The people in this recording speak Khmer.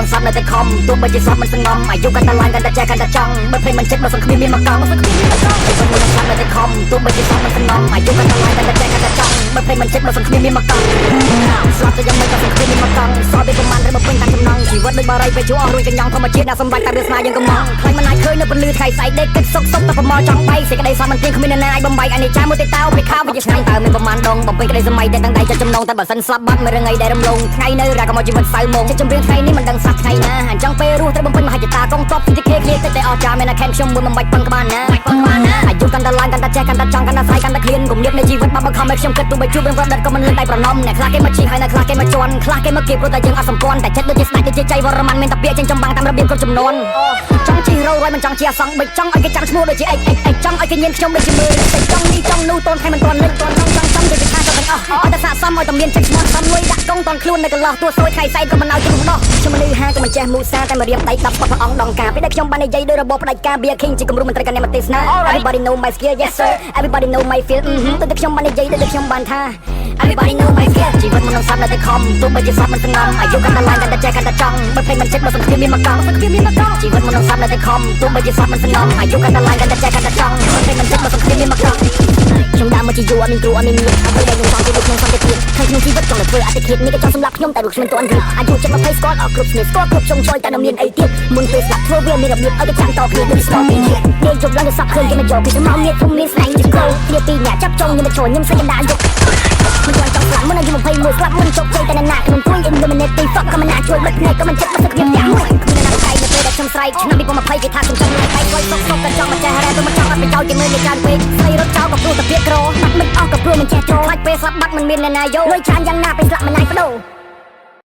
នឹងសាប់នៅតែខំទោះបីជាសាប់មិនសងំអាយុកាន់តែឡើងកាន់តែចែកកាន់តែចង់បើភ្លេចមិនចិត្តមកសង្គ្រាមមានមកកង់ជីវិតមិនសាប់នៅតែខំទោះបីជាសាប់មិនសងំអាយុកាន់តែឡើងកាន់តែចែកកាន់តែចង់បើភ្លេចមិនចិត្តមកសង្គ្រាមមានមកកង់ស្លាប់ទៅយ៉ាងមិនក៏សង្គ្រាមមានមកកង់សល់ពេលប្រមាណឬមកពេញតាមចំណងជីវិតដូចបារីពេលជួអស់រួចកញ្ញងធម្មជាតិដាក់សម្រាប់តែវាស្នាយើងកំងខ្លាញ់មិនអាចឃើញនៅពលឺថ្ងៃស្អែកដេកគិតសុកសុកតែប្រមល់ចង់bayសេចក្តីសោះមិនទៀងគ្មានអ្នកណាអាចបំបីអានេះចាមួយទេតើពេលខោវាឆ្ងាញ់តើមានប្រមាណដងបំពេញក្តីសម័យតែទាំងដៃចិត្តចំណងតែបើសិនស្លាប់បាត់មួយរងៃដែលរំលងថ្ងៃនៅរកមកជីវិតសៅមកចិត្តចម្រៀងថ្ងៃនេះមិនដឹងសោះថ្ងៃណាអញ្ចឹងពេលរស់ត្រូវបំពេញមហិច្ឆតាកងទ័ពពីគេឃ្លាតែអស់ចាមែនតែខែនខ្ញុំមួយមិនបាច់ប៉ុនក្បាលណាអាយុកាន់តែឡើងកាន់តែចេះកាន់តែចង់កាន់តែស្អែកកាន់តែឃ្លានគំនិតនៃជីវិតមកបង្ខំឲ្យខ្ញុំគិតទោះបីជួបរឿងប្រឌិតក៏មិនលឿនដៃប្រណំអ្នកខ្លះគេមកជីហើយអ្នកខ្លះគេមកជន់ខ្លះគេមកគៀបព្រោះតែយើងអត់សម្ព័ន្ធតែចិត្តដូចជាស្ដេចដូចជាចៃវរ្ម័នមានតែពាក្យចេញចំបាំងតាមរបៀបគ្រប់ចំនួនចង់ជីរោរយមិនចង់ជាអសង្ឃបិចចង់ឲ្យគេចាំឈ្មោះដូចជាអិចចង់ឲ្យគេញៀនខ្ញុំដូចជាមើលចង់នេះចង់នោះតូនខែមិនតន់លេចតន់ចង់ដូចជាថាទៅទាំងអស់ឲ្យតែស័កសមឲ្យតែមានចិត្តឈ្មោះសំលុយដាក់កងតន់ខ្លួននៅកន្លោះទួសួយថ្ងៃស្អែកក៏មិនឲ្យជំដោះខ្ញុំមនុស្សហាក៏មិនចេះមូសាតែមករៀបដៃ10ព្រះអង្គដងការពេលដែលខ្ញុំបាននិយាយដោយរបបផ្ដាច់ការ Be a King ជាគំរូមន្ត្រីកណ្ដាលទេសនា Everybody know my skill yes sir Everybody know my feel ទៅតែខ្ញុំបាននិយាយដូចខ្ញុំបានថា Everybody know my skill ជីវិតមិននឹងសាប់នៅតែខំទោះបីជាសាប់មិនសងំអាយុកាន់តែឡើងកាន់តែចេះកាន់តែចង់បើភ្លេចមិនចិត្តមកសង្គ្រាមមានមកកង់ជីវិតមិននឹងសាប់នៅតែខំទោះបីជាសាប់មិនសងំអាយុកាន់តែឡើងកាន់តែចេះកាន់តែចង់បើភ្លេចមិនចិត្តមកសង្គ្រាមមានមកកង់ខ្ញុំដើរមកជាយូរអត់មានគ្រូអត់មានមានអ្វីដែលខ្ញុំចង់ជួយខ្ញុំសន្តិភាពខាងក្នុងជីវិតចង់តែធ្វើអតិថិនេះក៏ចង់សម្រាប់ខ្ញុំតែលោកខ្ញុំមិនទាន់រៀបអាយុចិត្ត20ស្គាល់អស់គ្រប់ស្នេហ៍ស្គាល់គ្រប់ចុងចុយតែនៅមានអីទៀតមុនពេលស្លាប់ធ្វើវាមានរបៀបឲ្យគេចាំតគ្នាដូចស្គាល់ពីនេះយើងជប់ឡើងទៅសក់ឃើញគេមកចូលពីមកមានធំមានស្នែងជាគោគ្នាពីរអ្នកចាប់ចុងខ្ញុំមកចូលខ្ញុំសេចក្ដីយកមិនចង់ចង់ស្លាប់មុនអាយុ21ស្លាប់មុនជោគជ័យតែអ្នកណាខ្ញុំទួយ Illuminati fuck ក៏មិនណាជួយបិទភ្នែកក៏មិនចិត្តមកសក្តិយ៉ាងមួយគ្មានអ្នកណាឯងនៅពេលដែលខ្ញុំស្រែកឆ្នាំ2020គេថាខ្ញុំចង់ឡើងឯងស្វ័យសុកសុកក៏ចង់មកចេះរ៉ែទៅមកចង់អត់ប្រយោជន៍គេមើលគេច្រើនពេកស្រីរត់ចោលក៏ព្រោះតែពាក្យក្របាត់មិនអស់ក៏ព្រោះមិនចេះចូលខ្លាចពេលស្លាប់បាត់មិនមានអ្នកណាយកលុយច្រើនយ៉ាងណាពេលស្លាប់មិនណាយបដូរ